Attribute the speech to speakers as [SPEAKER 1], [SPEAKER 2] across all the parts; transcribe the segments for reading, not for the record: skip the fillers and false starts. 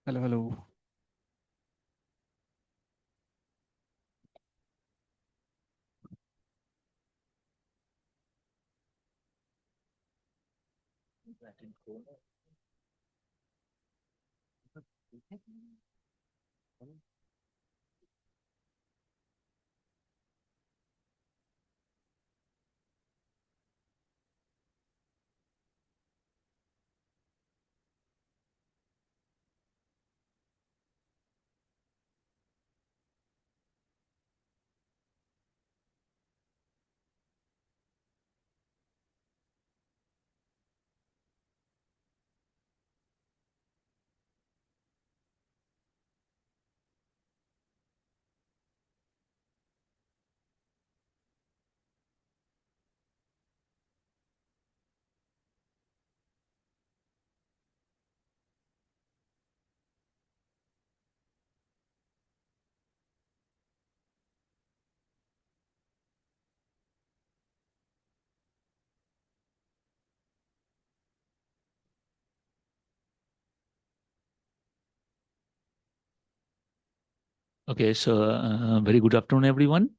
[SPEAKER 1] Hello, hello.
[SPEAKER 2] Okay, so very good afternoon, everyone.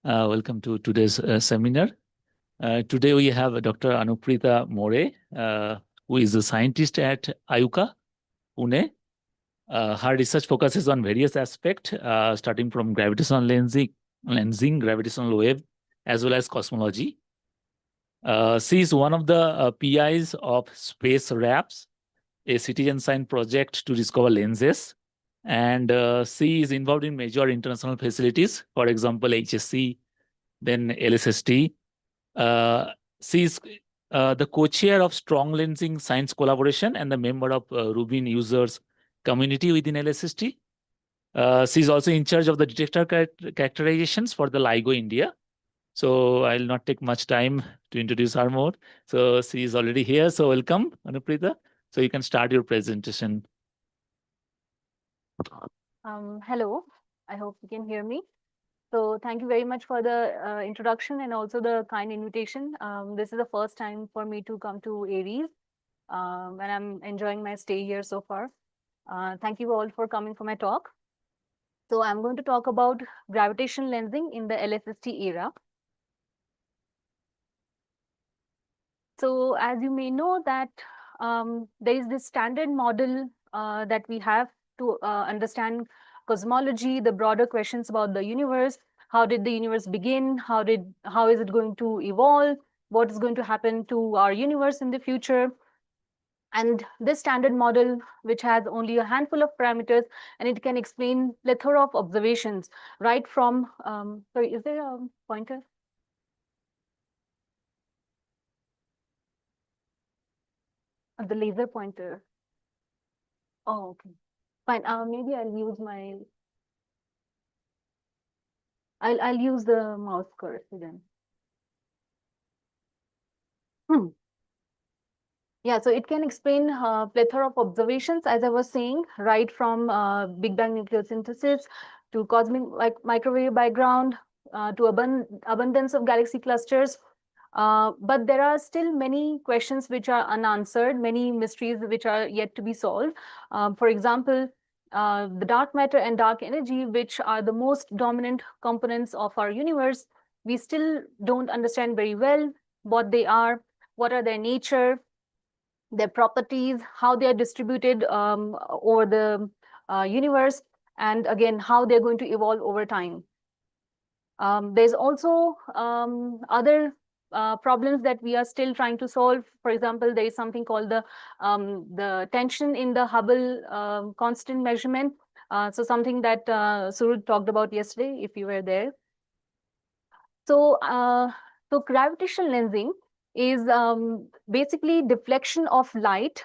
[SPEAKER 2] Welcome to today's seminar. Today we have Dr. Anupreeta More, who is a scientist at IUCAA, Pune. Her research focuses on various aspects, starting from gravitational lensing, gravitational wave, as well as cosmology. She is one of the PIs of Space RAPS, a citizen science project to discover lenses. And she is involved in major international facilities, for example, HSC, then LSST. She is the co-chair of Strong Lensing Science Collaboration and the member of Rubin users community within LSST. She is also in charge of the detector characterizations for the LIGO India. So I'll not take much time to introduce her more. So she is already here. So welcome, Anupreeta. So you can start your presentation.
[SPEAKER 3] Hello, I hope you can hear me. So thank you very much for the introduction and also the kind invitation. This is the first time for me to come to Aries, and I'm enjoying my stay here so far. Thank you all for coming for my talk. So I'm going to talk about gravitational lensing in the LSST era. So as you may know that there is this standard model that we have to understand cosmology, the broader questions about the universe. How did the universe begin? How is it going to evolve? What is going to happen to our universe in the future? And this standard model, which has only a handful of parameters, and it can explain plethora of observations, right from, sorry, is there a pointer? The laser pointer. Oh, okay. Fine. Maybe I'll use my. I'll use the mouse cursor then. Yeah, so it can explain plethora of observations, as I was saying, right from Big Bang nucleosynthesis to cosmic microwave background to abundance of galaxy clusters. But there are still many questions which are unanswered, many mysteries which are yet to be solved. For example, the dark matter and dark energy, which are the most dominant components of our universe, we still don't understand very well what they are, what are their nature, their properties, how they are distributed over the universe, and again, how they're going to evolve over time. There's also other problems that we are still trying to solve. For example, there is something called the tension in the Hubble constant measurement. So something that Surud talked about yesterday, if you were there. So, gravitational lensing is basically deflection of light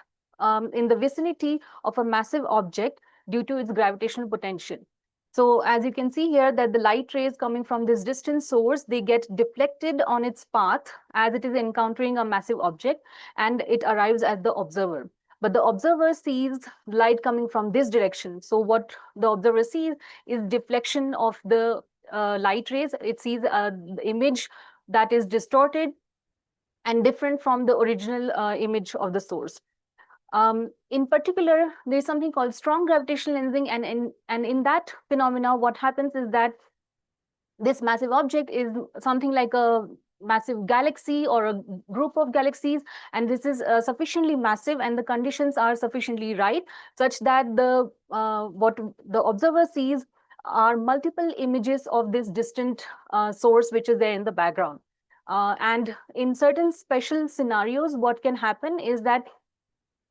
[SPEAKER 3] in the vicinity of a massive object due to its gravitational potential. So as you can see here that the light rays coming from this distant source, they get deflected on its path as it is encountering a massive object, and it arrives at the observer. But the observer sees light coming from this direction. So what the observer sees is deflection of the light rays. It sees the image that is distorted and different from the original image of the source. In particular, there is something called strong gravitational lensing, and in that phenomena, what happens is that this massive object is something like a massive galaxy or a group of galaxies, and this is sufficiently massive and the conditions are sufficiently right such that the what the observer sees are multiple images of this distant source which is there in the background. And in certain special scenarios, what can happen is that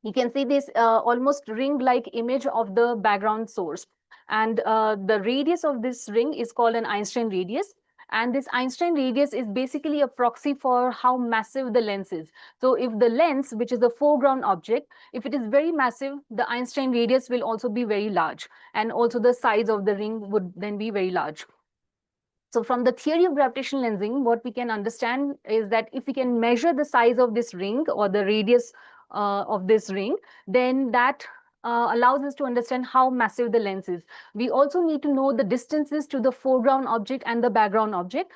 [SPEAKER 3] you can see this almost ring-like image of the background source. And the radius of this ring is called an Einstein radius. And this Einstein radius is basically a proxy for how massive the lens is. So if the lens, which is the foreground object, if it is very massive, the Einstein radius will also be very large. And also the size of the ring would then be very large. So from the theory of gravitational lensing, what we can understand is that if we can measure the size of this ring or the radius of this ring, then that allows us to understand how massive the lens is. We also need to know the distances to the foreground object and the background object.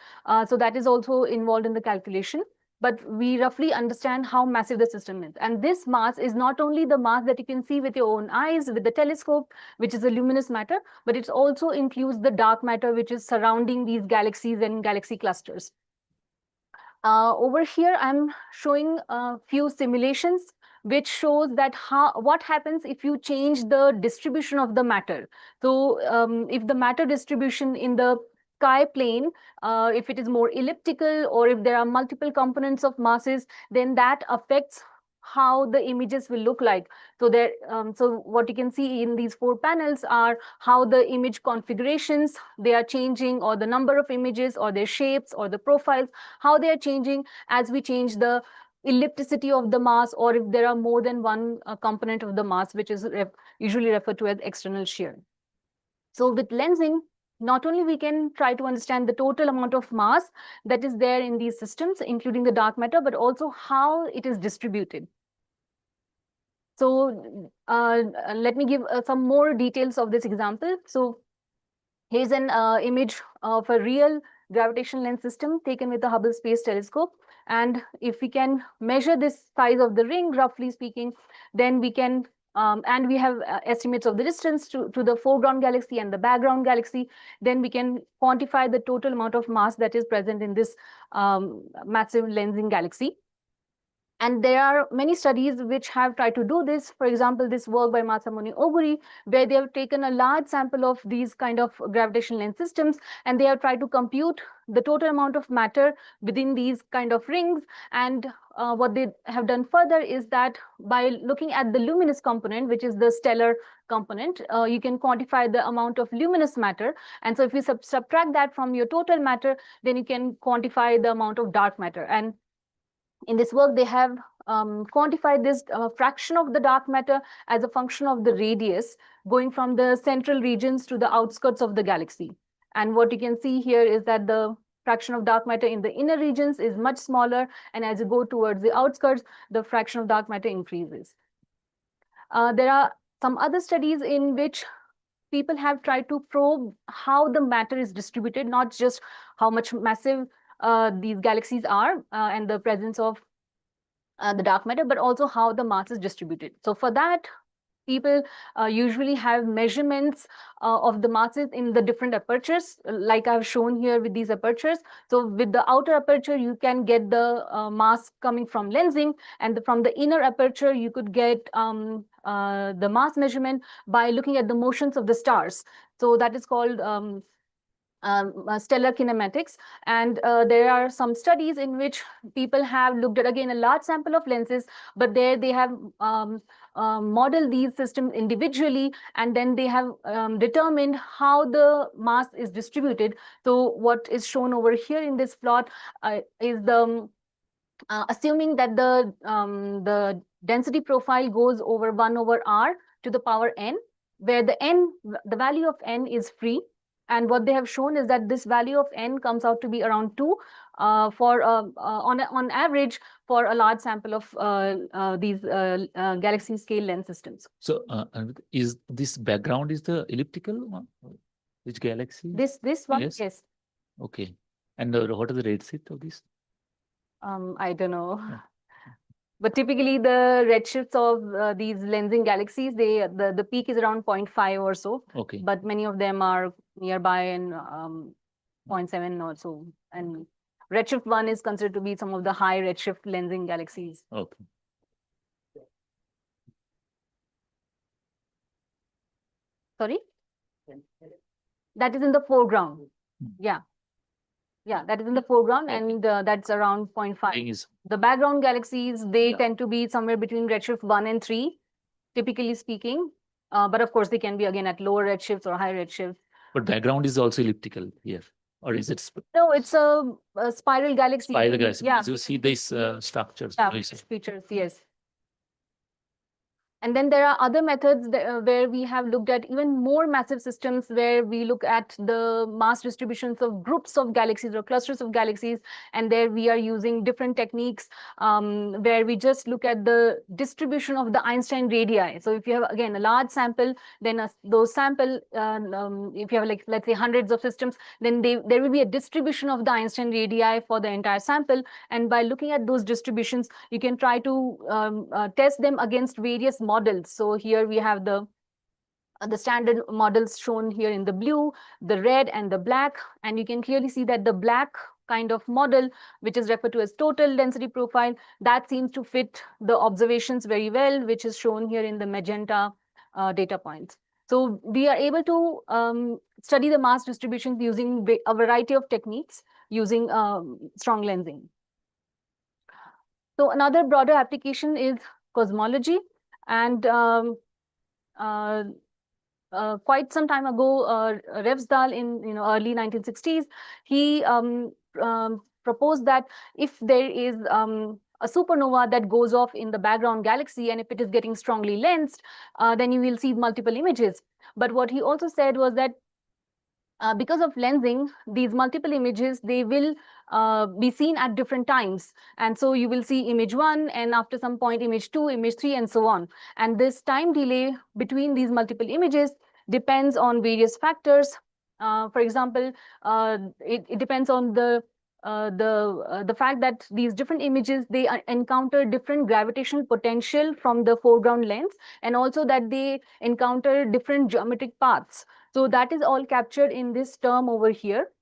[SPEAKER 3] So that is also involved in the calculation. But we roughly understand how massive the system is. And this mass is not only the mass that you can see with your own eyes, with the telescope, which is the luminous matter, but it also includes the dark matter, which is surrounding these galaxies and galaxy clusters. Over here, I'm showing a few simulations which shows that what happens if you change the distribution of the matter. So if the matter distribution in the sky plane, if it is more elliptical or if there are multiple components of masses, then that affects how the images will look like. So there, so what you can see in these 4 panels are how the image configurations they are changing, or the number of images, or their shapes, or the profiles, how they are changing as we change the ellipticity of the mass, or if there are more than one component of the mass, which is usually referred to as external shear. So with lensing, not only we can try to understand the total amount of mass that is there in these systems, including the dark matter, but also how it is distributed. So let me give some more details of this example. So here's an image of a real gravitational lens system taken with the Hubble Space Telescope. And if we can measure this size of the ring, roughly speaking, then we can, and we have estimates of the distance to the foreground galaxy and the background galaxy, then we can quantify the total amount of mass that is present in this massive lensing galaxy. And there are many studies which have tried to do this. For example, this work by Masamune Oguri, where they have taken a large sample of these kind of gravitational lens systems, and they have tried to compute the total amount of matter within these kind of rings. And what they have done further is that by looking at the luminous component, which is the stellar component, you can quantify the amount of luminous matter. And so if you subtract that from your total matter, then you can quantify the amount of dark matter. And in this work, they have quantified this fraction of the dark matter as a function of the radius going from the central regions to the outskirts of the galaxy. And what you can see here is that the fraction of dark matter in the inner regions is much smaller, and as you go towards the outskirts, the fraction of dark matter increases. There are some other studies in which people have tried to probe how the matter is distributed, not just how much massive these galaxies are and the presence of the dark matter, but also how the mass is distributed. So for that, people usually have measurements of the masses in the different apertures, like I've shown here with these apertures. So with the outer aperture, you can get the mass coming from lensing, and from the inner aperture, you could get the mass measurement by looking at the motions of the stars. So that is called stellar kinematics. And there are some studies in which people have looked at, again, a large sample of lenses, but there they have modeled these systems individually, and then they have determined how the mass is distributed. So what is shown over here in this plot is the assuming that the density profile goes over 1 over r to the power n, where the value of n is free. And what they have shown is that this value of n comes out to be around 2 on average for a large sample of these galaxy scale lens systems.
[SPEAKER 2] So is this background is the elliptical one? Which galaxy?
[SPEAKER 3] This one, yes.
[SPEAKER 2] Okay. And what is the rate set of this?
[SPEAKER 3] I don't know. But typically the redshifts of these lensing galaxies, the peak is around 0.5 or so.
[SPEAKER 2] Okay.
[SPEAKER 3] But many of them are nearby and 0.7 or so. And redshift 1 is considered to be some of the high redshift lensing galaxies.
[SPEAKER 2] Okay.
[SPEAKER 3] Sorry? That is in the foreground. Yeah. Yeah, that is in the foreground, and that's around 0.5. The background galaxies, they tend to be somewhere between redshift 1 and 3, typically speaking. But of course, they can be again at lower redshifts or high redshifts.
[SPEAKER 2] But background is also elliptical here, or is it?
[SPEAKER 3] No, it's a spiral galaxy.
[SPEAKER 2] Spiral galaxy.
[SPEAKER 3] Yeah.
[SPEAKER 2] You see these structures.
[SPEAKER 3] Yeah, features, yes. And then there are other methods where we have looked at even more massive systems, where we look at the mass distributions of groups of galaxies or clusters of galaxies. And there we are using different techniques where we just look at the distribution of the Einstein radii. So if you have, again, a large sample, then those sample, if you have, like, let's say hundreds of systems, then there will be a distribution of the Einstein radii for the entire sample. And by looking at those distributions, you can try to test them against various models. So here we have the standard models shown here in the blue, the red and the black, and you can clearly see that the black kind of model, which is referred to as total density profile, that seems to fit the observations very well, which is shown here in the magenta data points. So we are able to study the mass distributions using a variety of techniques using strong lensing. So another broader application is cosmology. And quite some time ago, Revsdahl in early 1960s, he proposed that if there is a supernova that goes off in the background galaxy, and if it is getting strongly lensed, then you will see multiple images. But what he also said was that because of lensing, these multiple images, they will be seen at different times. And so you will see image 1, and after some point, image 2, image 3, and so on. And this time delay between these multiple images depends on various factors. For example, it depends on the fact that these different images, they encounter different gravitational potential from the foreground lens, and also that they encounter different geometric paths. So that is all captured in this term over here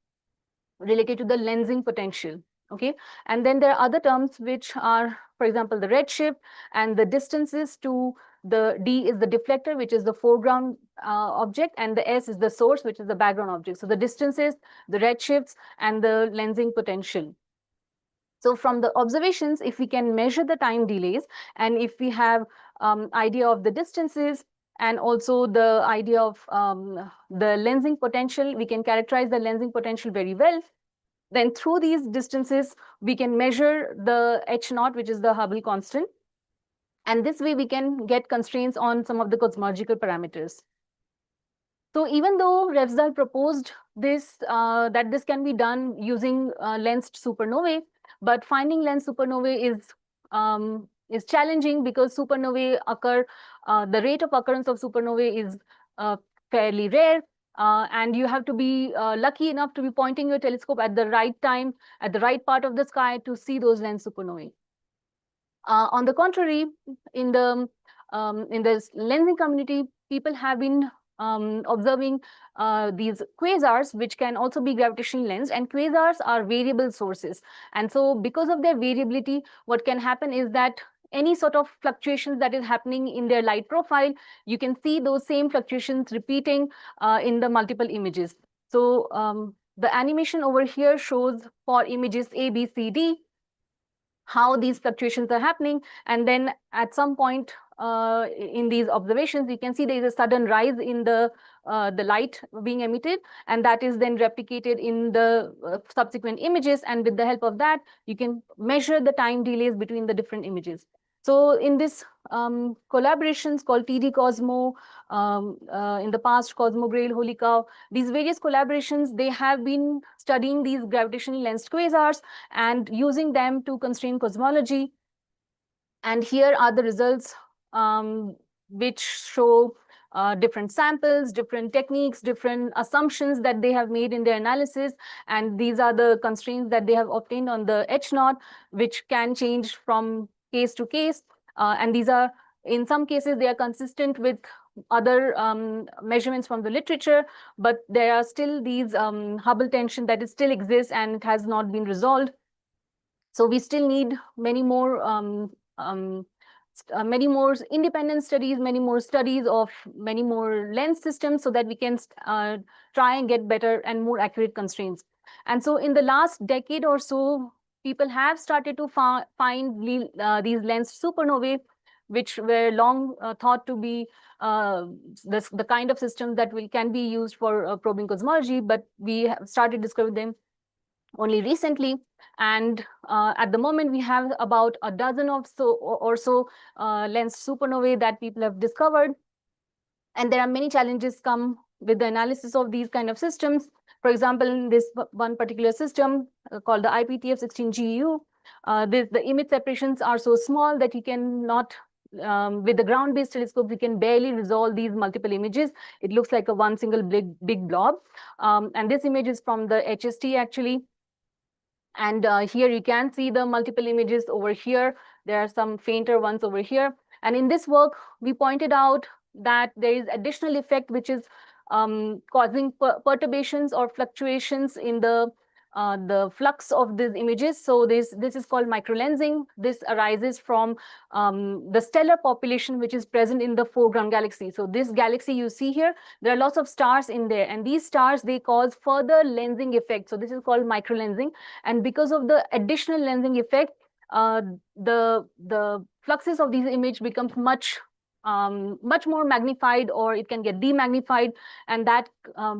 [SPEAKER 3] related to the lensing potential. Okay, and then there are other terms which are, for example, the redshift and the distances to the D is the deflector, which is the foreground object, and the S is the source, which is the background object. So the distances, the redshifts, and the lensing potential. So from the observations, if we can measure the time delays, and if we have idea of the distances, and also the idea of the lensing potential, we can characterize the lensing potential very well. Then through these distances, we can measure the h0, which is the Hubble constant. And this way we can get constraints on some of the cosmological parameters. So even though Revsdahl proposed this, that this can be done using lensed supernovae, but finding lensed supernovae is challenging, because supernovae occur, the rate of occurrence of supernovae is fairly rare, and you have to be lucky enough to be pointing your telescope at the right time, at the right part of the sky, to see those lensed supernovae. On the contrary, in the lensing community, people have been observing these quasars, which can also be gravitationally lensed, and quasars are variable sources. And so because of their variability, what can happen is that any sort of fluctuations that is happening in their light profile, you can see those same fluctuations repeating in the multiple images. So the animation over here shows for images A, B, C, D, how these fluctuations are happening. And then at some point in these observations, you can see there is a sudden rise in the light being emitted, and that is then replicated in the subsequent images. And with the help of that, you can measure the time delays between the different images. So in this collaborations called TD Cosmo, in the past Cosmo Grail, Holy Cow, these various collaborations, they have been studying these gravitationally lensed quasars and using them to constrain cosmology. And here are the results which show different samples, different techniques, different assumptions that they have made in their analysis. And these are the constraints that they have obtained on the H0, which can change from case to case, and these are, in some cases, they are consistent with other measurements from the literature, but there are still these Hubble tension that it still exists and it has not been resolved. So we still need many more independent studies, many more studies of many more lens systems, so that we can try and get better and more accurate constraints. And so in the last decade or so, people have started to find these lens supernovae, which were long thought to be the kind of system that can be used for probing cosmology, but we have started discovering them only recently. And at the moment, we have about a dozen or so lens supernovae that people have discovered. And there are many challenges come with the analysis of these kind of systems. For example, in this one particular system called the IPTF16GU, the image separations are so small that you cannot, with the ground-based telescope, we can barely resolve these multiple images. It looks like a one single big blob. And this image is from the HST actually. And here you can see the multiple images over here. There are some fainter ones over here. And in this work, we pointed out that there is additional effect which is causing perturbations or fluctuations in the flux of these images. So this is called microlensing. This arises from the stellar population which is present in the foreground galaxy. So this galaxy you see here, there are lots of stars in there, and these stars, they cause further lensing effect. So this is called microlensing, and because of the additional lensing effect, the fluxes of these image becomes much more magnified, or it can get demagnified, and that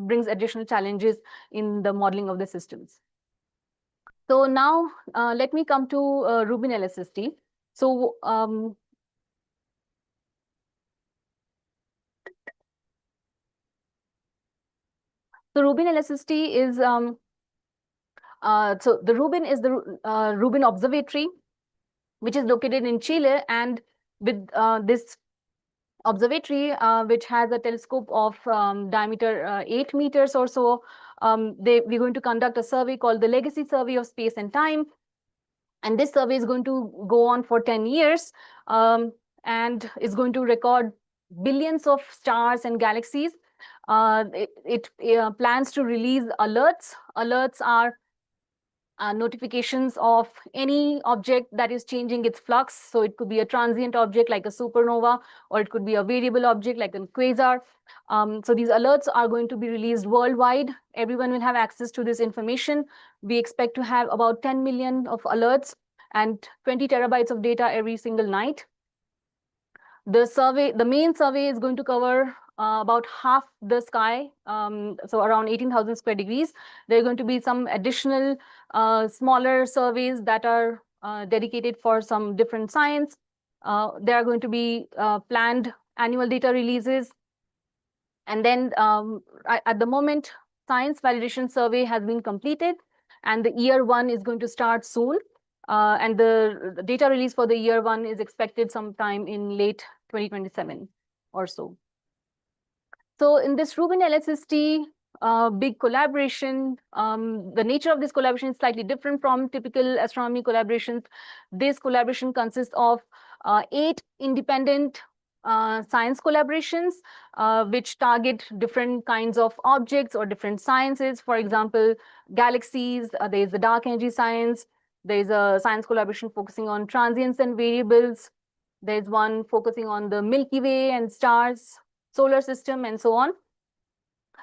[SPEAKER 3] brings additional challenges in the modeling of the systems. So now let me come to Rubin LSST. So Rubin LSST is so the Rubin is the Rubin Observatory, which is located in Chile, and with this observatory, which has a telescope of diameter 8 meters or so, we're going to conduct a survey called the Legacy Survey of Space and Time. And this survey is going to go on for 10 years and is going to record billions of stars and galaxies. It plans to release alerts. Alerts are notifications of any object that is changing its flux. So it could be a transient object like a supernova, or it could be a variable object like a quasar. So these alerts are going to be released worldwide. Everyone will have access to this information. We expect to have about 10 million of alerts and 20 terabytes of data every single night. The main survey is going to cover about half the sky, so around 18,000 square degrees. There are going to be some additional smaller surveys that are dedicated for some different science. There are going to be planned annual data releases. And then at the moment, science validation survey has been completed, and the year one is going to start soon. And the data release for the year one is expected sometime in late 2027 or so. So in this Rubin LSST big collaboration, the nature of this collaboration is slightly different from typical astronomy collaborations. This collaboration consists of 8 independent science collaborations, which target different kinds of objects or different sciences. For example, galaxies, there is the dark energy science. There is a science collaboration focusing on transients and variables. There's one focusing on the Milky Way and stars, solar system, and so on.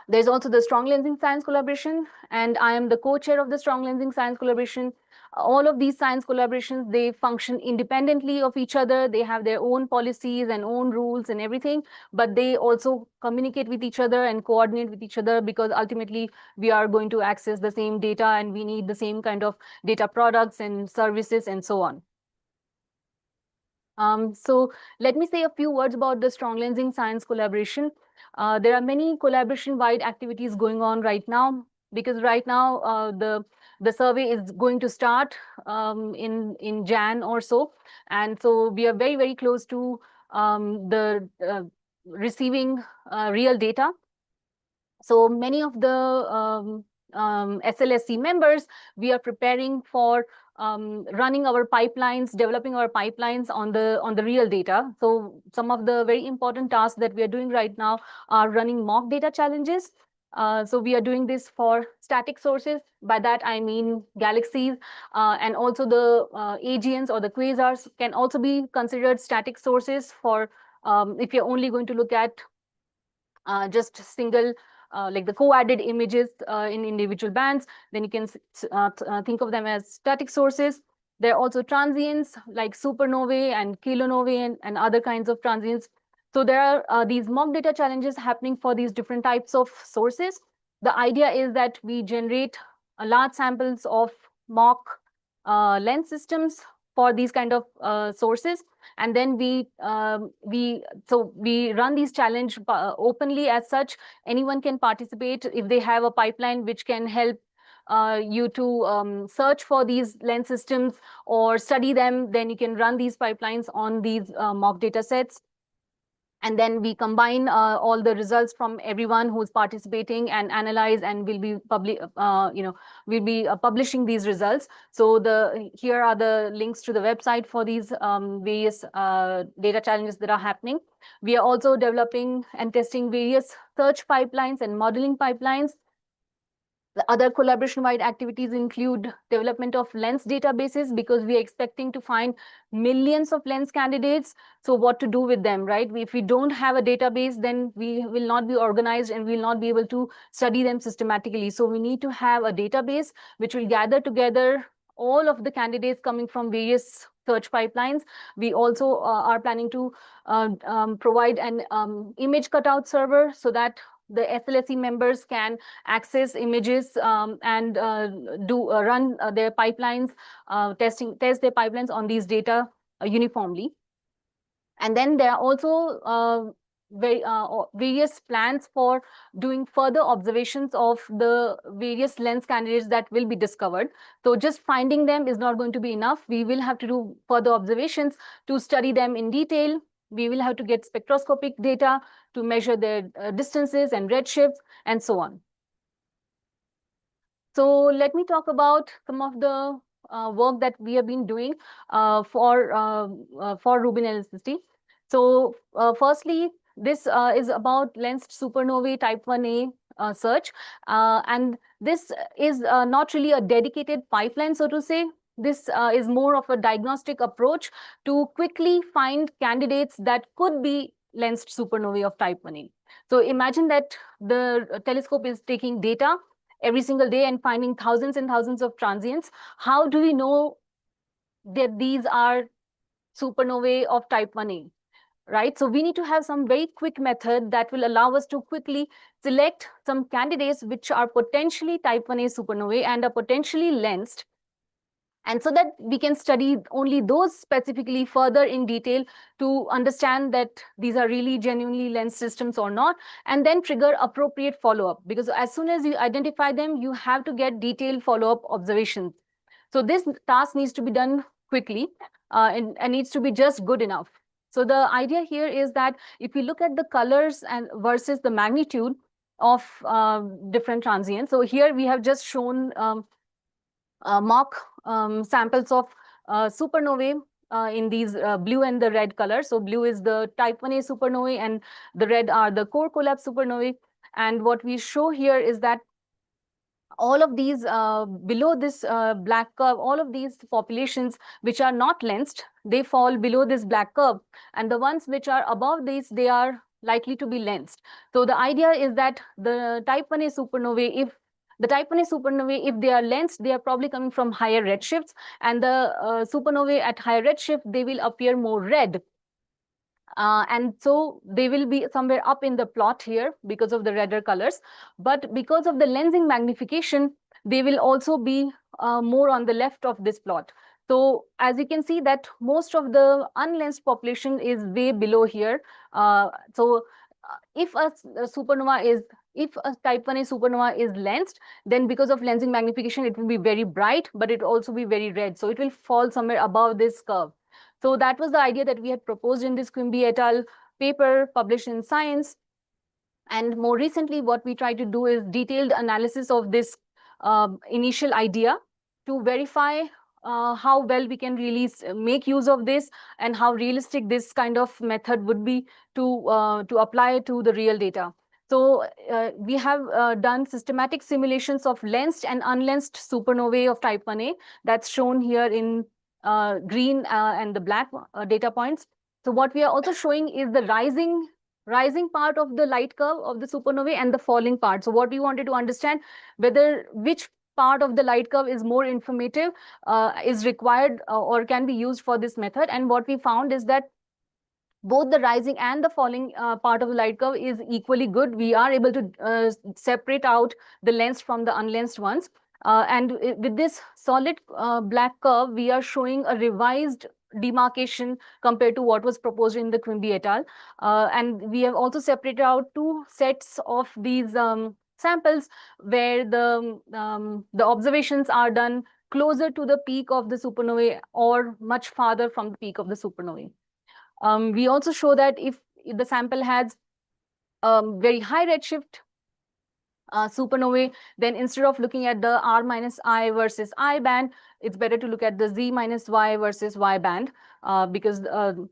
[SPEAKER 3] There's also the strong lensing science collaboration, and I am the co-chair of the strong lensing science collaboration. All of these science collaborations, they function independently of each other. They have their own policies and own rules and everything, but they also communicate with each other and coordinate with each other, because ultimately we are going to access the same data and we need the same kind of data products and services and so on. So let me say a few words about the strong lensing science collaboration. There are many collaboration-wide activities going on right now, because right now the survey is going to start in Jan or so, and so we are very, very close to receiving real data. So many of the SLSC members, we are preparing for running our pipelines, developing our pipelines on the real data. So some of the very important tasks that we are doing right now are running mock data challenges. So we are doing this for static sources. By that I mean galaxies, and also the AGNs or the quasars can also be considered static sources for if you're only going to look at just single like the co-added images in individual bands, then you can think of them as static sources. There are also transients like supernovae and kilonovae and other kinds of transients. So there are these mock data challenges happening for these different types of sources. The idea is that we generate large samples of mock lens systems for these kind of sources, and then we run these challenge openly. As such, anyone can participate if they have a pipeline which can help you to search for these lens systems or study them. Then you can run these pipelines on these mock data sets, and then we combine all the results from everyone who's participating and analyze, and we'll be publishing these results. So here are the links to the website for these various data challenges that are happening. We are also developing and testing various search pipelines and modeling pipelines. The other collaboration-wide activities include development of lens databases, because we are expecting to find millions of lens candidates. So what to do with them, right? If we don't have a database, then we will not be organized and we will not be able to study them systematically. So we need to have a database which will gather together all of the candidates coming from various search pipelines. We also are planning to provide an image cutout server so that the SLSE members can access images and run their pipelines, test their pipelines on these data uniformly. And then there are also various plans for doing further observations of the various lens candidates that will be discovered. So just finding them is not going to be enough. We will have to do further observations to study them in detail. We will have to get spectroscopic data to measure their distances and redshifts and so on. So let me talk about some of the work that we have been doing for Rubin LSST. So firstly, this is about lensed supernovae type 1a search. And this is not really a dedicated pipeline, so to say. This is more of a diagnostic approach to quickly find candidates that could be lensed supernovae of type 1a. So imagine that the telescope is taking data every single day and finding thousands and thousands of transients. How do we know that these are supernovae of type 1a? Right? So we need to have some very quick method that will allow us to quickly select some candidates which are potentially type 1a supernovae and are potentially lensed, and so that we can study only those specifically further in detail to understand that these are really genuinely lens systems or not, and then trigger appropriate follow-up. Because as soon as you identify them, you have to get detailed follow-up observations. So this task needs to be done quickly and needs to be just good enough. So the idea here is that if we look at the colors and versus the magnitude of different transients, so here we have just shown mock samples of supernovae in these blue and the red color. So blue is the type 1a supernovae and the red are the core collapse supernovae. And what we show here is that all of these below this black curve, all of these populations which are not lensed, they fall below this black curve. And the ones which are above this, they are likely to be lensed. So the idea is that the type 1a supernovae, if they are lensed, they are probably coming from higher redshifts, and the supernovae at higher redshift, they will appear more red. And so they will be somewhere up in the plot here because of the redder colors. But because of the lensing magnification, they will also be more on the left of this plot. So as you can see that most of the unlensed population is way below here. If a type 1a supernova is lensed, then because of lensing magnification, it will be very bright, but it will also be very red. So it will fall somewhere above this curve. So that was the idea that we had proposed in this Quimby et al. Paper published in Science. And more recently, what we try to do is detailed analysis of this initial idea to verify how well we can really make use of this, and how realistic this kind of method would be to apply to the real data. So we have done systematic simulations of lensed and unlensed supernovae of type 1a. That's shown here in green and the black data points. So what we are also showing is the rising part of the light curve of the supernovae and the falling part. So what we wanted to understand, whether which part of the light curve is more informative, is required or can be used for this method. And what we found is that both the rising and the falling part of the light curve is equally good. We are able to separate out the lensed from the unlensed ones. And with this solid black curve, we are showing a revised demarcation compared to what was proposed in the Quimby et al. And we have also separated out two sets of these samples where the observations are done closer to the peak of the supernovae or much farther from the peak of the supernovae. We also show that if the sample has very high redshift supernovae, then instead of looking at the R minus I versus I band, it's better to look at the Z minus Y versus Y band, because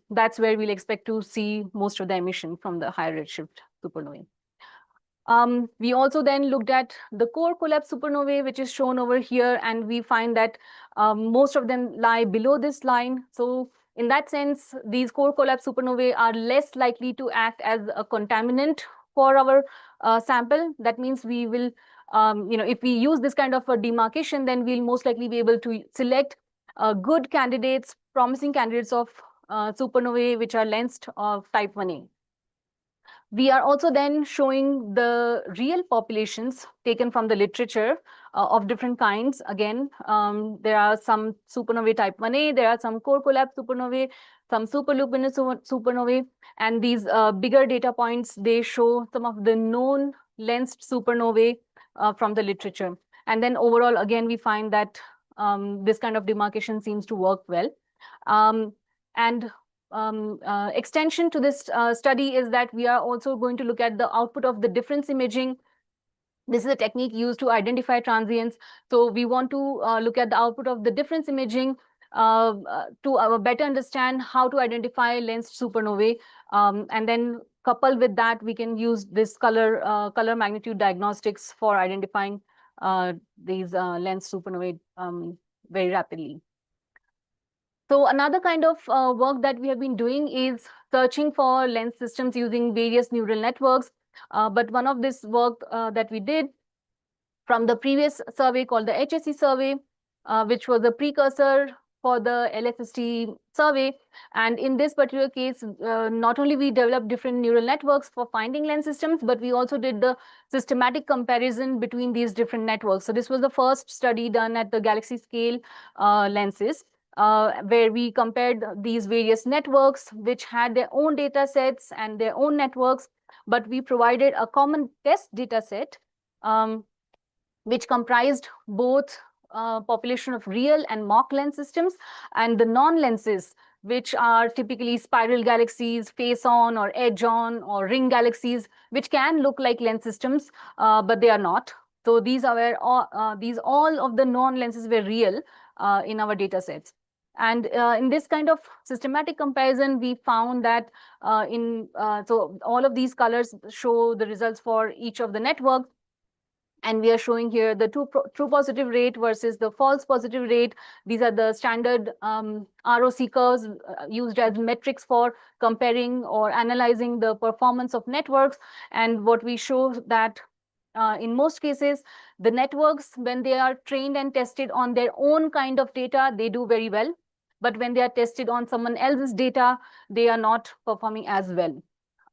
[SPEAKER 3] that's where we'll expect to see most of the emission from the high redshift supernovae. We also then looked at the core collapse supernovae, which is shown over here, and we find that most of them lie below this line. So in that sense, these core collapse supernovae are less likely to act as a contaminant for our sample. That means we will, if we use this kind of a demarcation, then we'll most likely be able to select good candidates, promising candidates of supernovae which are lensed of type 1a. We are also then showing the real populations taken from the literature of different kinds. Again, there are some supernovae type 1a, there are some core collapse supernovae, some superluminous supernovae, and these bigger data points, they show some of the known lensed supernovae from the literature. And then overall, again, we find that this kind of demarcation seems to work well. Extension to this study is that we are also going to look at the output of the difference imaging. This is a technique used to identify transients. So we want to look at the output of the difference imaging to better understand how to identify lensed supernovae. And then coupled with that, we can use this color magnitude diagnostics for identifying these lensed supernovae very rapidly. So another kind of work that we have been doing is searching for lens systems using various neural networks. But one of this work that we did from the previous survey called the HSE survey, which was a precursor for the LSST survey. And in this particular case, not only we developed different neural networks for finding lens systems, but we also did the systematic comparison between these different networks. So this was the first study done at the galaxy scale lenses, where we compared these various networks, which had their own data sets and their own networks, but we provided a common test data set, which comprised both population of real and mock lens systems, and the non-lenses, which are typically spiral galaxies, face-on or edge-on or ring galaxies, which can look like lens systems, but they are not. So these are where all of the non-lenses were real in our data sets. And in this kind of systematic comparison, we found that so all of these colors show the results for each of the networks. And we are showing here the true positive rate versus the false positive rate. These are the standard ROC curves used as metrics for comparing or analyzing the performance of networks. And what we show that in most cases, the networks, when they are trained and tested on their own kind of data, they do very well. But when they are tested on someone else's data, they are not performing as well.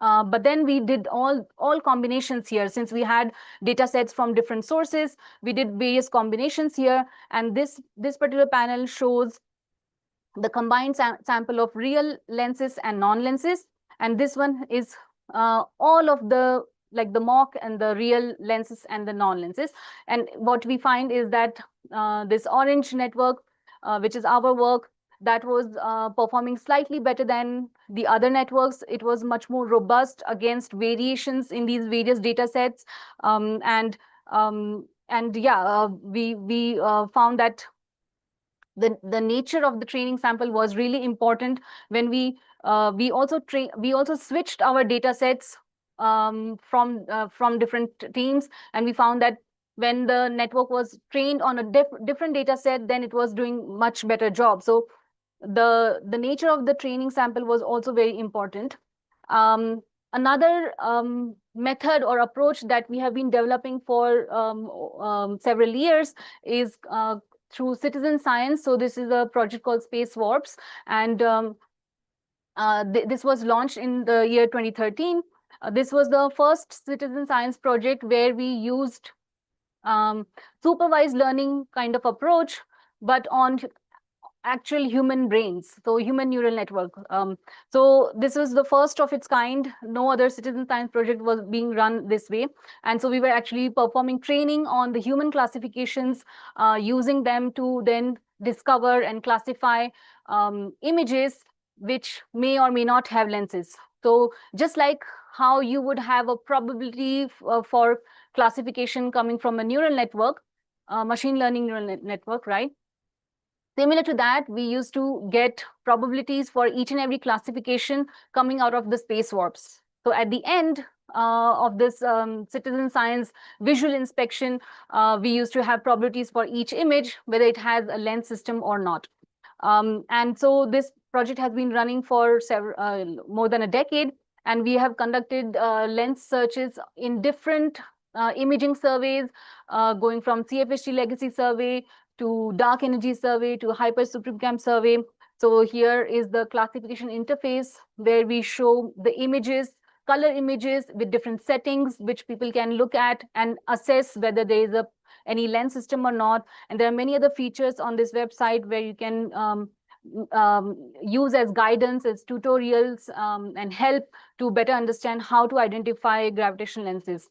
[SPEAKER 3] But then we did all combinations here. Since we had data sets from different sources, we did various combinations here. And this particular panel shows the combined sample of real lenses and non-lenses. And this one is all of the mock and the real lenses and the non-lenses. And what we find is that this orange network, which is our work, that was performing slightly better than the other networks. It was much more robust against variations in these various data sets. We found that the nature of the training sample was really important. When we also switched our data sets from different teams, and we found that when the network was trained on a different data set, then it was doing much better job. So the nature of the training sample was also very important. Another method or approach that we have been developing for several years is through citizen science. So this is a project called Space Warps, and this was launched in the year 2013. This was the first citizen science project where we used supervised learning kind of approach, but on actual human brains, so human neural network. So this was the first of its kind. No other citizen science project was being run this way. And so we were actually performing training on the human classifications, using them to then discover and classify images which may or may not have lenses. So just like how you would have a probability for classification coming from a neural network, machine learning neural network, right? Similar to that, we used to get probabilities for each and every classification coming out of the space warps. So at the end of this citizen science visual inspection, we used to have probabilities for each image, whether it has a lens system or not. And so this project has been running for more than a decade, and we have conducted lens searches in different imaging surveys, going from CFHT legacy survey to dark energy survey to hyper SuperCam survey. So here is the classification interface where we show the images, color images with different settings, which people can look at and assess whether there is any lens system or not. And there are many other features on this website where you can use as guidance, as tutorials, and help to better understand how to identify gravitational lenses.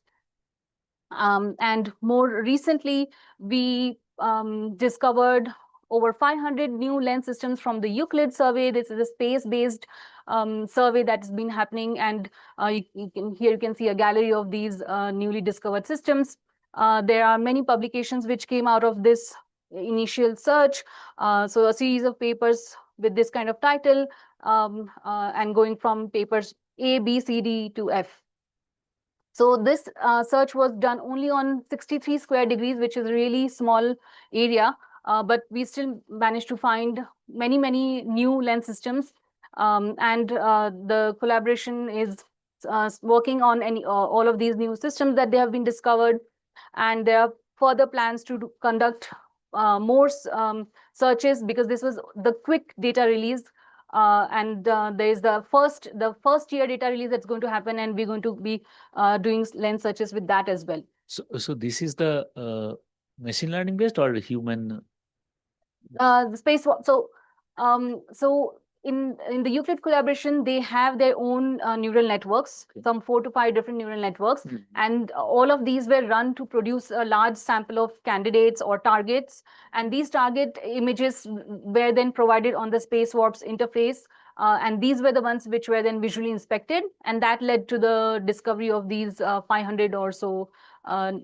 [SPEAKER 3] And more recently, we discovered over 500 new lens systems from the Euclid survey. This is a space-based survey that has been happening, and here you can see a gallery of these newly discovered systems. There are many publications which came out of this initial search. So a series of papers with this kind of title, and going from papers A, B, C, D to F. So this search was done only on 63 square degrees, which is a really small area, but we still managed to find many, many new lens systems. And the collaboration is working on all of these new systems that they have been discovered. And there are further plans to conduct more searches, because this was the quick data release. And there is the first year data release that's going to happen, and we're going to be doing lens searches with that as well.
[SPEAKER 2] So this is the machine learning based or human?
[SPEAKER 3] The space. So in the Euclid collaboration, they have their own neural networks, some 4 to 5 different neural networks, and all of these were run to produce a large sample of candidates or targets. And these target images were then provided on the Space Warps interface. And these were the ones which were then visually inspected, and that led to the discovery of these 500 or so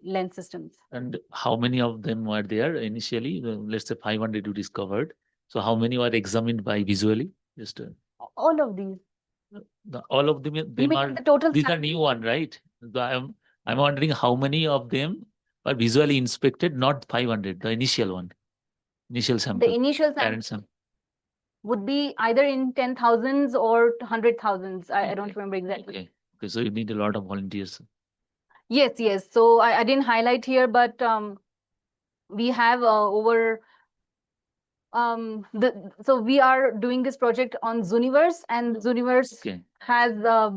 [SPEAKER 3] lens systems.
[SPEAKER 2] And how many of them were there initially? Let's say 500 you discovered. So how many were examined by visually? Just
[SPEAKER 3] all of these.
[SPEAKER 2] All of them are
[SPEAKER 3] the total
[SPEAKER 2] these are new one, right? So I'm wondering how many of them are visually inspected, not 500, the initial one, initial sample.
[SPEAKER 3] The initial sample would be either in 10,000s or 100,000s. I don't remember exactly.
[SPEAKER 2] Okay, so you need a lot of volunteers.
[SPEAKER 3] Yes. So I didn't highlight here, but we have over so we are doing this project on Zooniverse, and Zooniverse has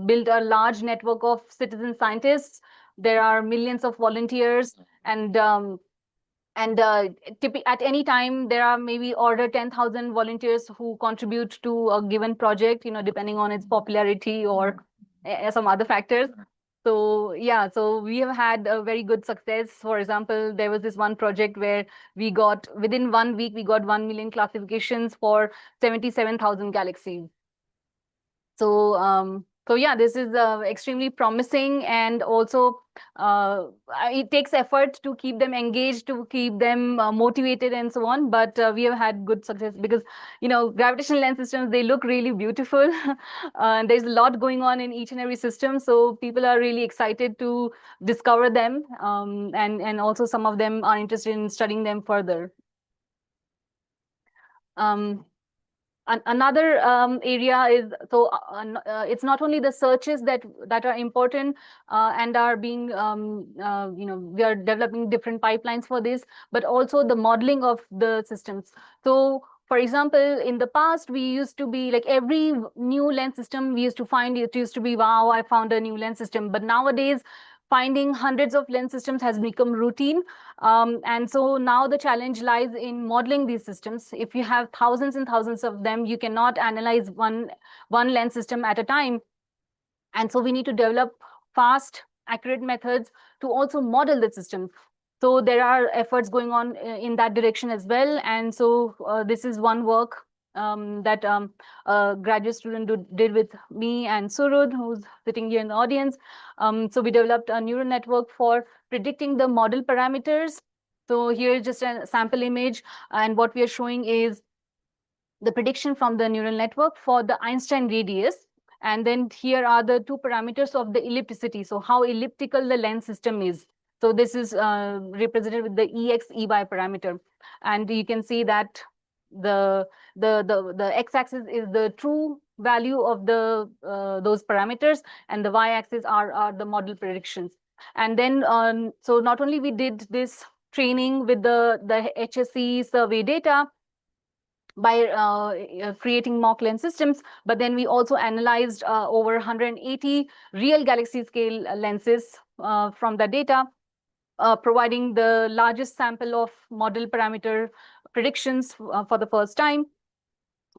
[SPEAKER 3] built a large network of citizen scientists. There are millions of volunteers, and at any time there are maybe order 10,000 volunteers who contribute to a given project, depending on its popularity or some other factors. So yeah, so we have had a very good success. For example, there was this one project where we got, within 1 week, we got 1 million classifications for 77,000 galaxies. So So yeah, this is extremely promising, and also it takes effort to keep them engaged, to keep them motivated and so on. But we have had good success because, gravitational lens systems, they look really beautiful. There's a lot going on in each and every system. So people are really excited to discover them. And also some of them are interested in studying them further. Another area is, so it's not only the searches that are important and are being, we are developing different pipelines for this, but also the modeling of the systems. So for example, in the past, we used to be like every new lens system we used to find, it used to be, wow, I found a new lens system. But nowadays, finding hundreds of lens systems has become routine. And so now the challenge lies in modeling these systems. If you have thousands and thousands of them, you cannot analyze one lens system at a time. And so we need to develop fast, accurate methods to also model the system. So there are efforts going on in that direction as well. And so this is one work that a graduate student did with me and Surud, who's sitting here in the audience. So we developed a neural network for predicting the model parameters. So here is just a sample image, and what we are showing is the prediction from the neural network for the Einstein radius. And then here are the two parameters of the ellipticity, so how elliptical the lens system is. So this is represented with the EX-EY parameter. And you can see that the x-axis is the true value of the those parameters, and the y-axis are the model predictions. And then so not only we did this training with the HSE survey data by creating mock lens systems, but then we also analyzed over 180 real galaxy scale lenses from the data, providing the largest sample of model parameter predictions for the first time.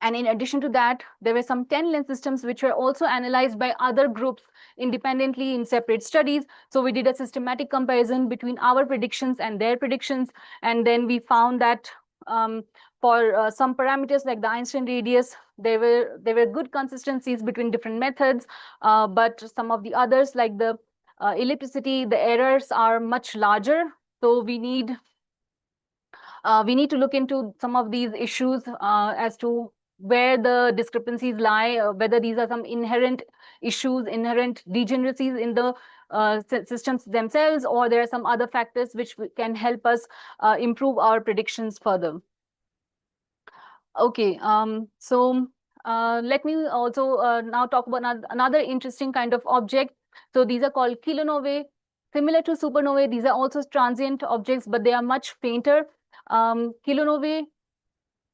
[SPEAKER 3] And in addition to that, there were some 10 lens systems which were also analyzed by other groups independently in separate studies. So we did a systematic comparison between our predictions and their predictions. And then we found that for some parameters like the Einstein radius, there were good consistencies between different methods. But some of the others, like the ellipticity, the errors are much larger. So we need to look into some of these issues as to where the discrepancies lie, whether these are some inherent issues, inherent degeneracies in the systems themselves, or there are some other factors which can help us improve our predictions further. Okay, so let me also now talk about another interesting kind of object. So these are called kilonovae. Similar to supernovae, these are also transient objects, but they are much fainter.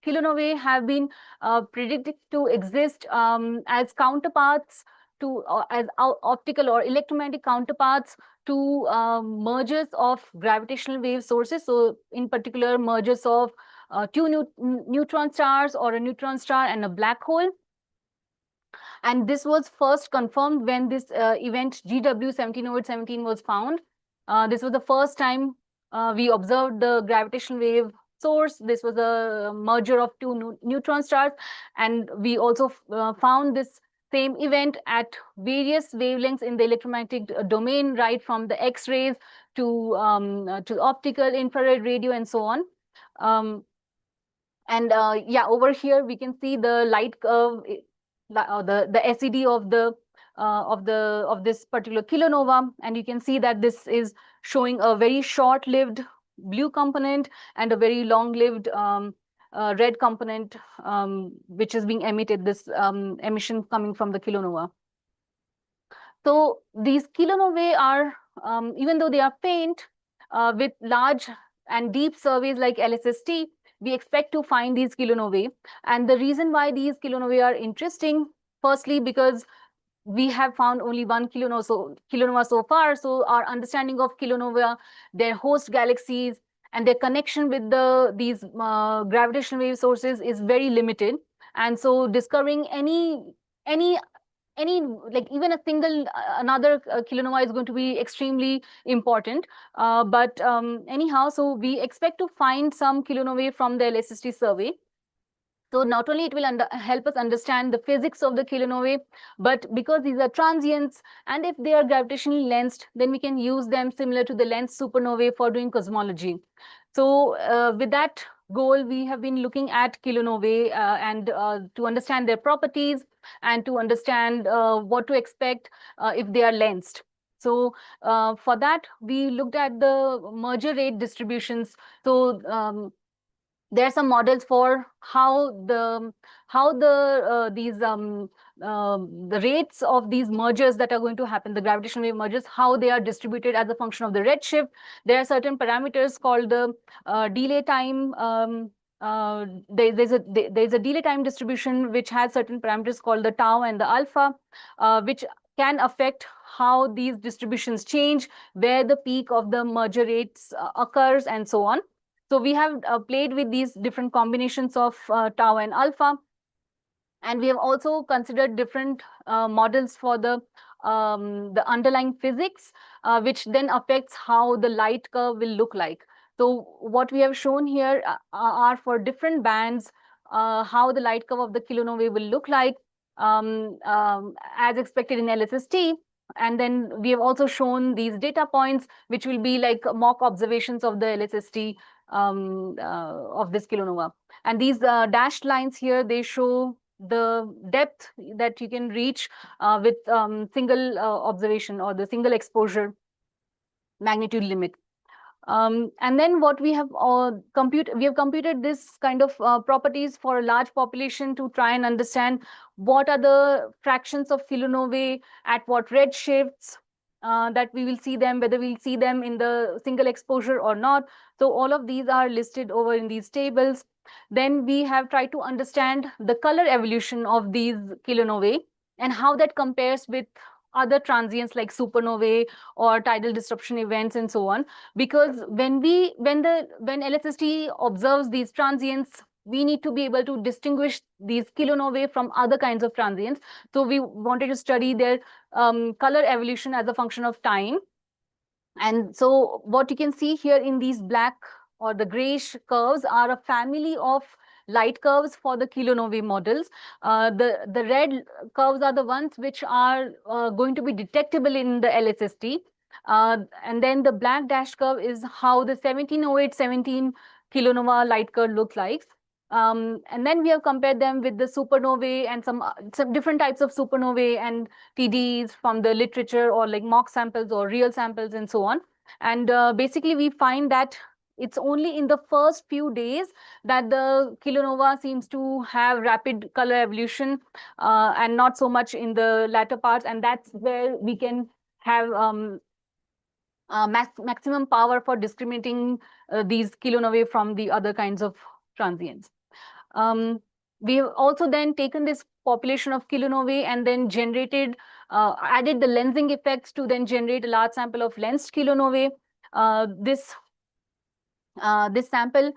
[SPEAKER 3] Kilonovae have been predicted to exist as counterparts to as optical or electromagnetic counterparts to mergers of gravitational wave sources. So in particular, mergers of two neutron stars, or a neutron star and a black hole. And this was first confirmed when this event GW170817 was found. This was the first time we observed the gravitational wave source. This was a merger of two neutron stars. And we also found this same event at various wavelengths in the electromagnetic domain, right from the X-rays to optical, infrared, radio, and so on. And yeah, over here we can see the light curve, the SED of this particular kilonova, and you can see that this is showing a very short-lived blue component and a very long-lived red component, which is being emitted, this emission coming from the kilonova. So these kilonovae are, even though they are faint, with large and deep surveys like LSST, we expect to find these kilonovae. And the reason why these kilonovae are interesting, firstly, because we have found only one kilonova so far. So our understanding of kilonova, their host galaxies, and their connection with these gravitational wave sources is very limited. And so discovering any like even a single another kilonova is going to be extremely important. But anyhow, so we expect to find some kilonovae from the LSST survey. So not only it will help us understand the physics of the kilonovae, but because these are transients, and if they are gravitationally lensed, then we can use them similar to the lensed supernovae for doing cosmology. So with that goal, we have been looking at kilonovae and to understand their properties and to understand what to expect if they are lensed. So for that, we looked at the merger rate distributions. So there are some models for how the rates of these mergers that are going to happen, the gravitational wave mergers, how they are distributed as a function of the redshift. There are certain parameters called the delay time. There's a delay time distribution which has certain parameters called the tau and the alpha, which can affect how these distributions change, where the peak of the merger rates occurs, and so on. So we have played with these different combinations of tau and alpha. And we have also considered different models for the underlying physics, which then affects how the light curve will look like. So what we have shown here are for different bands, how the light curve of the kilonovae will look like as expected in LSST. And then we have also shown these data points, which will be like mock observations of the LSST of this kilonova. And these dashed lines here, they show the depth that you can reach with single observation or the single exposure magnitude limit. And then what we have computed this kind of properties for a large population to try and understand what are the fractions of kilonovae at what redshifts that we will see them, whether we'll see them in the single exposure or not. So all of these are listed over in these tables. Then we have tried to understand the color evolution of these kilonovae and how that compares with other transients like supernovae or tidal disruption events and so on. Because when LSST observes these transients, we need to be able to distinguish these kilonovae from other kinds of transients. So we wanted to study their color evolution as a function of time. And so what you can see here in these black or the grayish curves are a family of light curves for the kilonovae models. The red curves are the ones which are going to be detectable in the LSST. And then the black dash curve is how the 1708-17 kilonova light curve looks like. And then we have compared them with the supernovae and some different types of supernovae and TDs from the literature, or like mock samples or real samples and so on. And basically we find that it's only in the first few days that the kilonova seems to have rapid color evolution and not so much in the latter parts. And that's where we can have maximum power for discriminating these kilonovae from the other kinds of transients. We have also then taken this population of kilonovae and then generated, added the lensing effects to then generate a large sample of lensed kilonovae. This sample,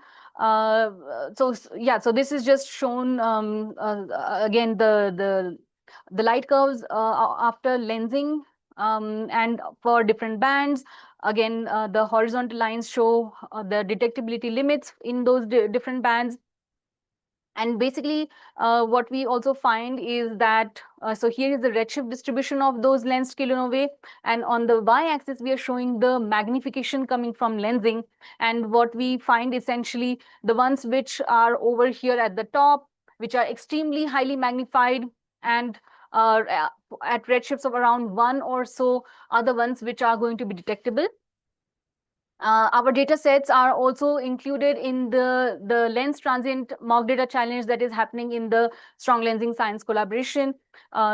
[SPEAKER 3] so this is just shown again the light curves after lensing and for different bands. Again, the horizontal lines show the detectability limits in those different bands. And basically, what we also find is that, so here is the redshift distribution of those lensed kilonovae. And on the y-axis, we are showing the magnification coming from lensing. And what we find essentially, the ones which are over here at the top, which are extremely highly magnified and at redshifts of around 1 or so, are the ones which are going to be detectable. Our data sets are also included in the lens transient mock data challenge that is happening in the Strong Lensing Science collaboration.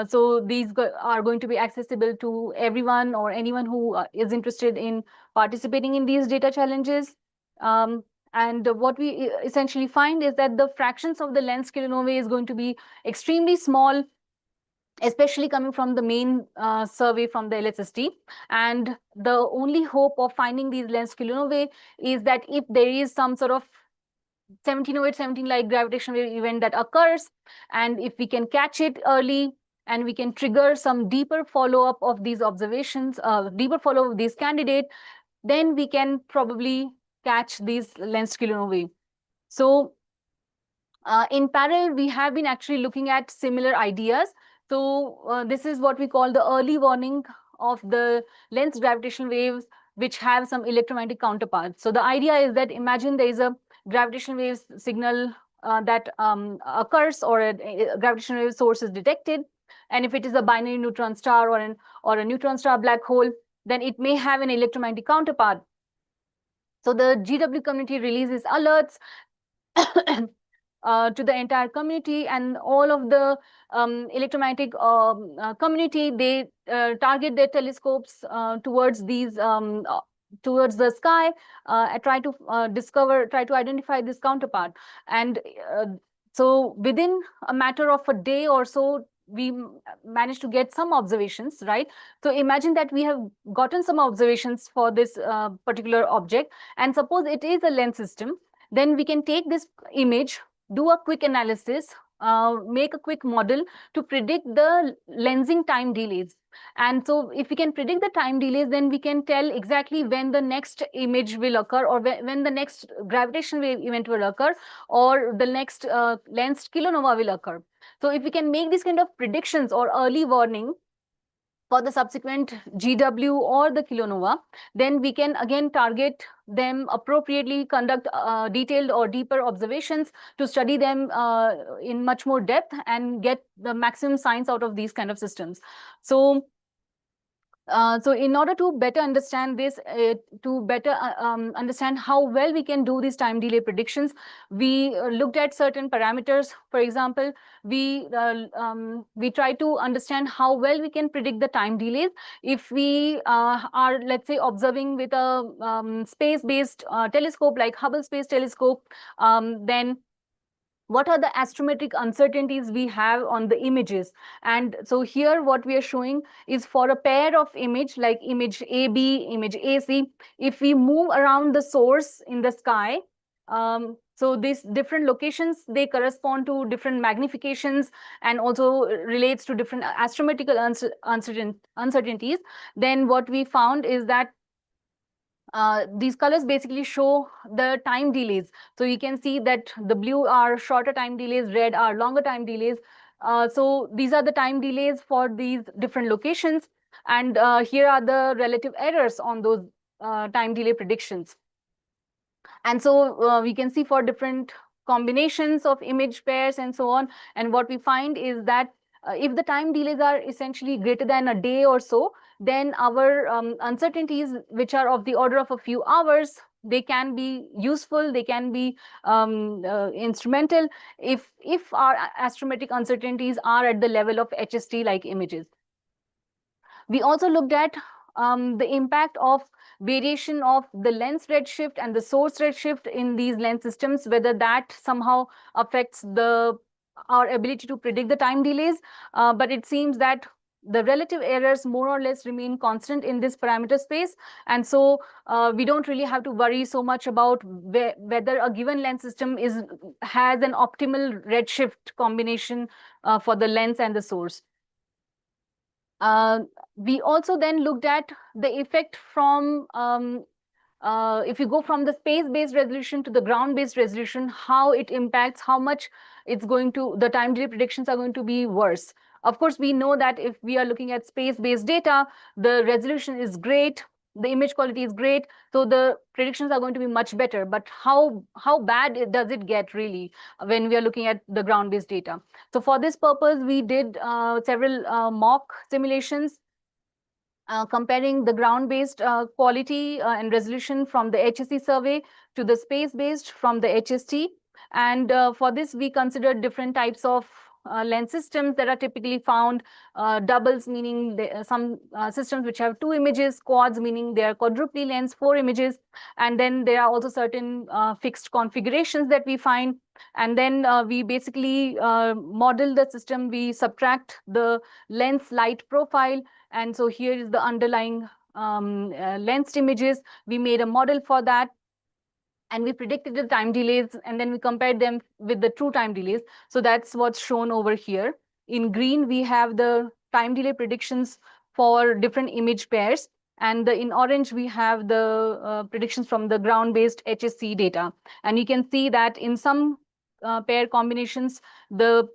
[SPEAKER 3] So these are going to be accessible to everyone or anyone who is interested in participating in these data challenges. And what we essentially find is that the fractions of the lens kilonovae is going to be extremely small, especially coming from the main survey from the LSST. And the only hope of finding these lens kilonovae is that if there is some sort of 1708-17 like gravitational wave event that occurs, and if we can catch it early and we can trigger some deeper follow-up of these observations, deeper follow-up of these candidates, then we can probably catch these lens kilonovae. So In parallel, we have been actually looking at similar ideas. So this is what we call the early warning of the lensed gravitational waves, which have some electromagnetic counterparts. So the idea is that imagine there is a gravitational wave signal that occurs, or a gravitational wave source is detected. And if it is a binary neutron star or a neutron star black hole, then it may have an electromagnetic counterpart. So the GW community releases alerts to the entire community, and all of the electromagnetic community, they target their telescopes towards these towards the sky, try to identify this counterpart. And so within a matter of a day or so, we managed to get some observations, right? So imagine that we have gotten some observations for this particular object, and suppose it is a lens system. Then we can take this image, do a quick analysis, make a quick model to predict the lensing time delays. And so if we can predict the time delays, then we can tell exactly when the next image will occur, or when the next gravitational wave event will occur, or the next lensed kilonova will occur. So if we can make these kind of predictions or early warning for the subsequent GW or the kilonova, then we can again target them appropriately, conduct detailed or deeper observations to study them in much more depth and get the maximum science out of these kind of systems. So so in order to better understand this, to better understand how well we can do these time delay predictions, we looked at certain parameters. For example, we try to understand how well we can predict the time delays if we are, let's say, observing with a space-based telescope like Hubble Space Telescope. Then what are the astrometric uncertainties we have on the images? And so here what we are showing is for a pair of image, like image AB, image AC, if we move around the source in the sky, so these different locations, they correspond to different magnifications and also relates to different astrometrical uncertainties. Then what we found is that these colors basically show the time delays. So you can see that the blue are shorter time delays, red are longer time delays. So these are the time delays for these different locations. And here are the relative errors on those time delay predictions. And so we can see for different combinations of image pairs and so on. And what we find is that if the time delays are essentially greater than a day or so, then our uncertainties, which are of the order of a few hours, they can be useful, they can be instrumental if our astrometric uncertainties are at the level of HST like images. We also looked at the impact of variation of the lens redshift and the source redshift in these lens systems, whether that somehow affects our ability to predict the time delays. But it seems that the relative errors more or less remain constant in this parameter space. And so we don't really have to worry so much about whether a given lens system has an optimal redshift combination for the lens and the source. We also then looked at the effect from if you go from the space-based resolution to the ground-based resolution, how it impacts, how much the time delay predictions are going to be worse. Of course, we know that if we are looking at space-based data, the resolution is great, the image quality is great, so the predictions are going to be much better. But how bad does it get really when we are looking at the ground-based data? So for this purpose, we did several mock simulations comparing the ground-based quality and resolution from the HSC survey to the space-based from the HST. And for this, we considered different types of lens systems that are typically found. Doubles, meaning some systems which have 2 images, quads, meaning they are quadruply lens, 4 images. And then there are also certain fixed configurations that we find. And then we basically model the system. We subtract the lens light profile. And so here is the underlying lensed images. We made a model for that, and we predicted the time delays, and then we compared them with the true time delays. So that's what's shown over here. In green, we have the time delay predictions for different image pairs. And in orange, we have the predictions from the ground-based HSC data. And you can see that in some pair combinations, the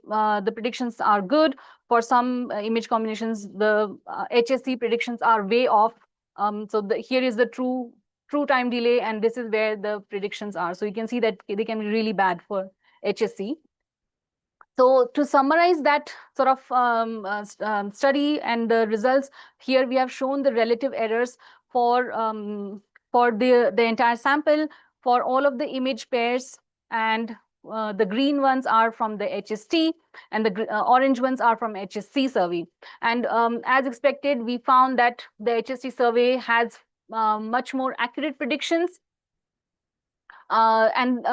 [SPEAKER 3] predictions are good. For some image combinations, the HSC predictions are way off. So here is the true time delay, and this is where the predictions are. So you can see that they can be really bad for HSC. So to summarize that sort of study and the results, here we have shown the relative errors for the entire sample for all of the image pairs, and the green ones are from the HST and the orange ones are from HSC survey. And as expected, we found that the HST survey has much more accurate predictions. And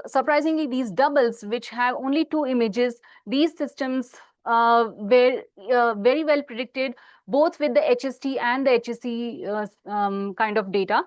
[SPEAKER 3] surprisingly, these doubles, which have only 2 images, these systems were very well predicted, both with the HST and the HSC kind of data.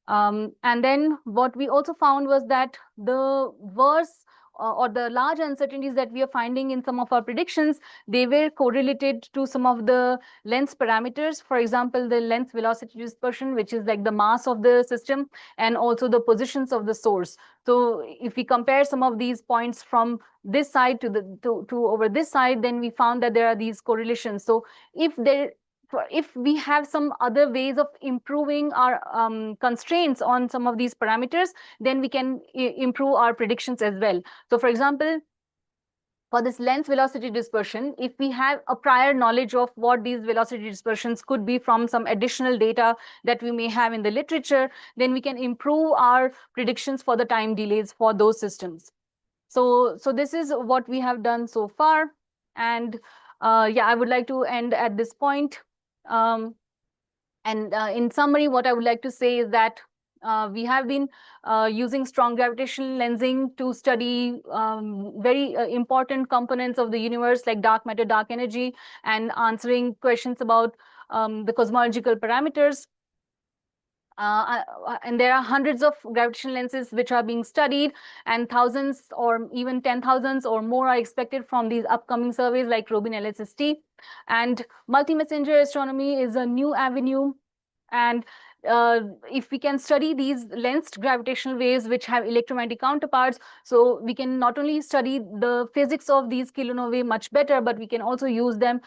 [SPEAKER 3] And then what we also found was that the worse or the large uncertainties that we are finding in some of our predictions, they were correlated to some of the length parameters. For example, the length velocity dispersion, which is like the mass of the system, and also the positions of the source. So if we compare some of these points from this side to over this side, then we found that there are these correlations. So if we have some other ways of improving our constraints on some of these parameters, then we can improve our predictions as well. So for example, for this length velocity dispersion, if we have a prior knowledge of what these velocity dispersions could be from some additional data that we may have in the literature, then we can improve our predictions for the time delays for those systems. So this is what we have done so far. And yeah, I would like to end at this point. In summary, what I would like to say is that we have been using strong gravitational lensing to study very important components of the universe, like dark matter, dark energy, and answering questions about the cosmological parameters. And there are hundreds of gravitational lenses which are being studied, and thousands or even 10,000s or more are expected from these upcoming surveys like Rubin LSST. And multi-messenger astronomy is a new avenue. And if we can study these lensed gravitational waves which have electromagnetic counterparts, so we can not only study the physics of these kilonovae much better, but we can also use them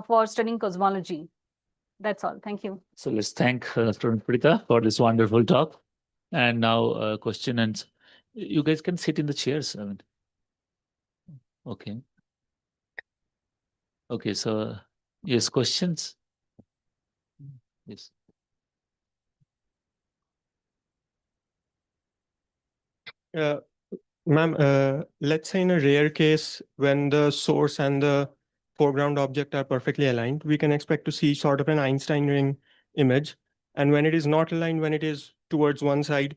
[SPEAKER 3] for studying cosmology. That's all. Thank you.
[SPEAKER 2] So let's thank Dr. Anupreeta for this wonderful talk. And now question and you guys can sit in the chairs. I mean, okay. Okay, so yes, questions? Yes.
[SPEAKER 1] Ma'am, let's say in a rare case when the source and the foreground object are perfectly aligned, we can expect to see sort of an Einstein ring image. And when it is not aligned, when it is towards one side,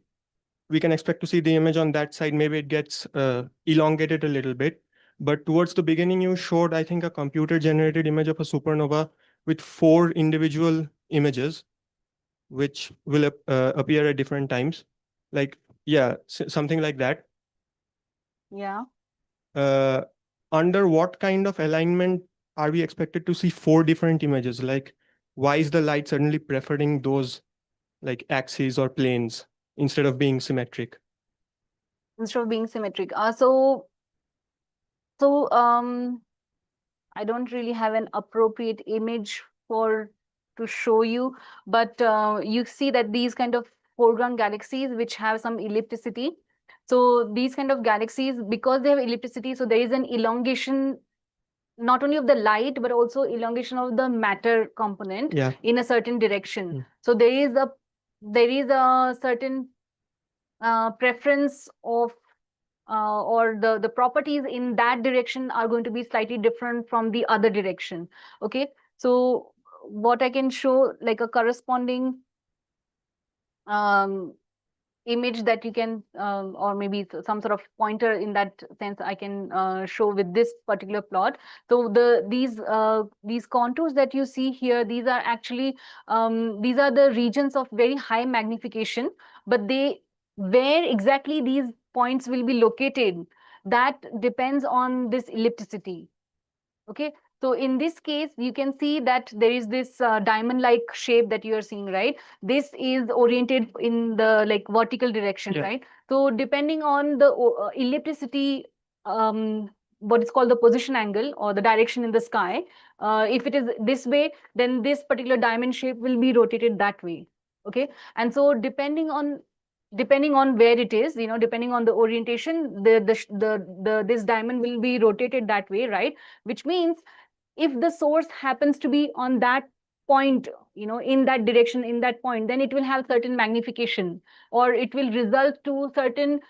[SPEAKER 1] we can expect to see the image on that side. Maybe it gets elongated a little bit. But towards the beginning, you showed, I think, a computer-generated image of a supernova with 4 individual images, which will appear at different times. Like, yeah, something like that.
[SPEAKER 3] Yeah.
[SPEAKER 1] Under what kind of alignment are we expected to see 4 different images? Like, why is the light suddenly preferring those like axes or planes instead of being symmetric?
[SPEAKER 3] Instead of being symmetric. I don't really have an appropriate image to show you, but you see that these kind of foreground galaxies which have some ellipticity. So these kind of galaxies, because they have ellipticity, so there is an elongation not only of the light, but also elongation of the matter component in a certain direction. So there is a certain preference of or the properties in that direction are going to be slightly different from the other direction. Okay, so what I can show, like a corresponding image that you can or maybe some sort of pointer in that sense I can show with this particular plot. So these contours that you see here, these are actually these are the regions of very high magnification, but where exactly these points will be located, that depends on this ellipticity. Okay, So in this case, you can see that there is this diamond-like shape that you are seeing, right? This is oriented in the like vertical direction, right? So depending on the ellipticity, what is called the position angle or the direction in the sky, if it is this way, then this particular diamond shape will be rotated that way. Okay, and so depending on where it is, depending on the orientation, this diamond will be rotated that way, right? Which means if the source happens to be on that point, in that direction, in that point, then it will have certain magnification, or it will result to certain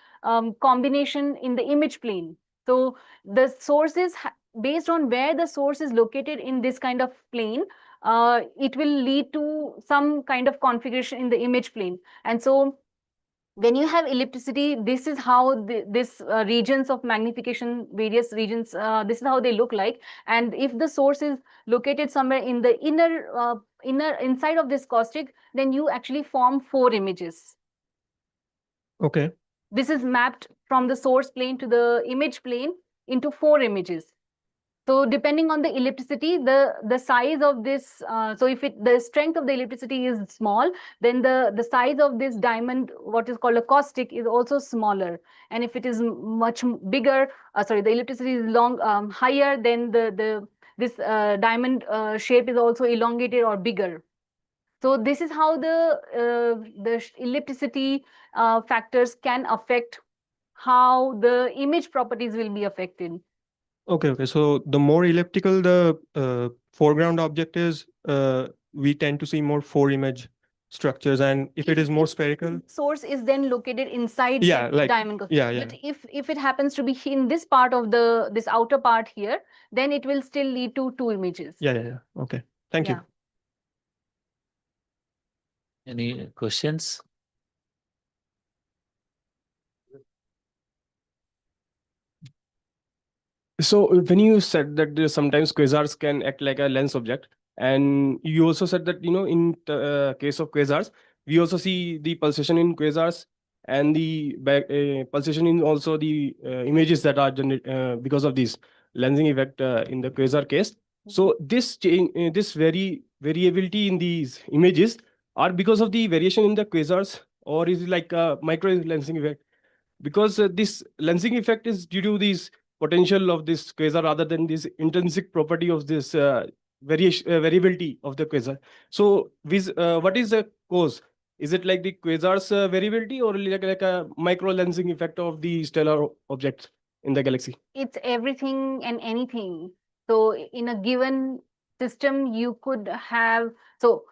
[SPEAKER 3] combination in the image plane. So the sources, based on where the source is located in this kind of plane, it will lead to some kind of configuration in the image plane. And so when you have ellipticity, this is how this regions of magnification, various regions, this is how they look like. And if the source is located somewhere in the inner inside of this caustic, then you actually form 4 images.
[SPEAKER 1] Okay.
[SPEAKER 3] This is mapped from the source plane to the image plane into 4 images. So depending on the ellipticity, the size of this, so if the strength of the ellipticity is small, then the size of this diamond, what is called a caustic, is also smaller. And if it is much bigger, the ellipticity is higher, then this diamond shape is also elongated or bigger. So this is how the ellipticity factors can affect how the image properties will be affected.
[SPEAKER 1] Okay. So the more elliptical the foreground object is, we tend to see more 4 image structures. And if it is more spherical,
[SPEAKER 3] source is then located inside the diamond. But if it happens to be in this part of this outer part here, then it will still lead to 2 images.
[SPEAKER 1] Yeah. Okay. Thank you.
[SPEAKER 2] Any questions?
[SPEAKER 4] So when you said that sometimes quasars can act like a lens object, and you also said that, in the case of quasars, we also see the pulsation in quasars, and the pulsation in also the images that are generated because of this lensing effect in the quasar case. So this change, this variability in these images are because of the variation in the quasars, or is it like a micro lensing effect? Because this lensing effect is due to this potential of this quasar rather than this intrinsic property of this variability of the quasar. So what is the cause? Is it like the quasar's variability, or like a micro lensing effect of the stellar objects in the galaxy?
[SPEAKER 3] It's everything and anything. So in a given system, you could have, so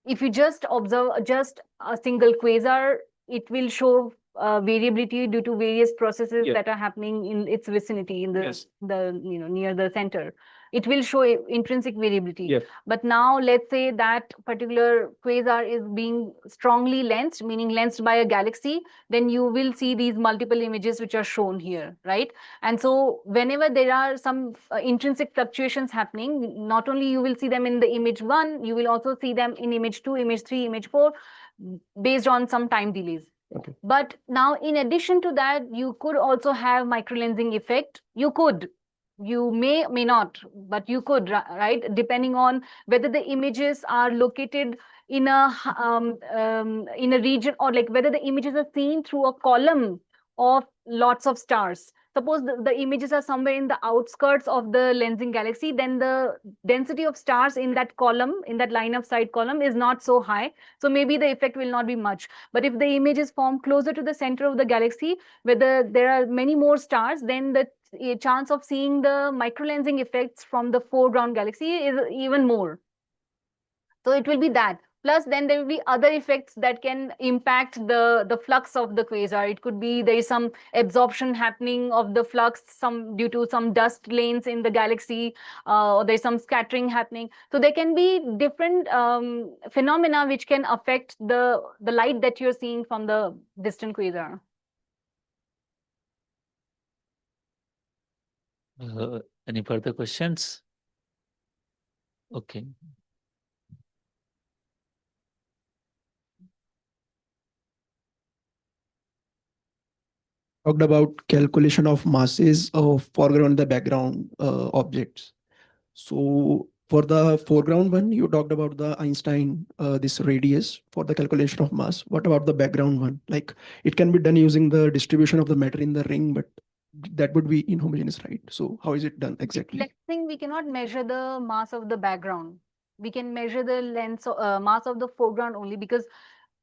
[SPEAKER 3] if you just observe just a single quasar, it will show variability due to various processes that are happening in its vicinity, in the near the center. It will show intrinsic variability. But now let's say that particular quasar is being strongly lensed, meaning lensed by a galaxy, then you will see these multiple images which are shown here, right? And so whenever there are some intrinsic fluctuations happening, not only you will see them in the image 1, you will also see them in image 2, image 3, image 4, based on some time delays.
[SPEAKER 4] Okay.
[SPEAKER 3] But now, in addition to that, you could also have microlensing effect. You may not, but you could, right? Depending on whether the images are located in a region, or like whether the images are seen through a column of lots of stars. Suppose the images are somewhere in the outskirts of the lensing galaxy, then the density of stars in that column, in that line of sight column, is not so high. So maybe the effect will not be much. But if the image is formed closer to the center of the galaxy, where there are many more stars, then the chance of seeing the microlensing effects from the foreground galaxy is even more. So it will be that. Plus, then there will be other effects that can impact the flux of the quasar. It could be there is some absorption happening of the flux, due to some dust lanes in the galaxy, or there's some scattering happening. So there can be different phenomena which can affect the light that you're seeing from the distant quasar.
[SPEAKER 2] Any further questions? Okay.
[SPEAKER 5] Talked about calculation of masses of foreground and the background objects. So for the foreground one, you talked about the Einstein, this radius for the calculation of mass. What about the background one? Like it can be done using the distribution of the matter in the ring, but that would be inhomogeneous, right? So how is it done exactly?
[SPEAKER 3] Let's think we cannot measure the mass of the background. We can measure the mass of the foreground only, because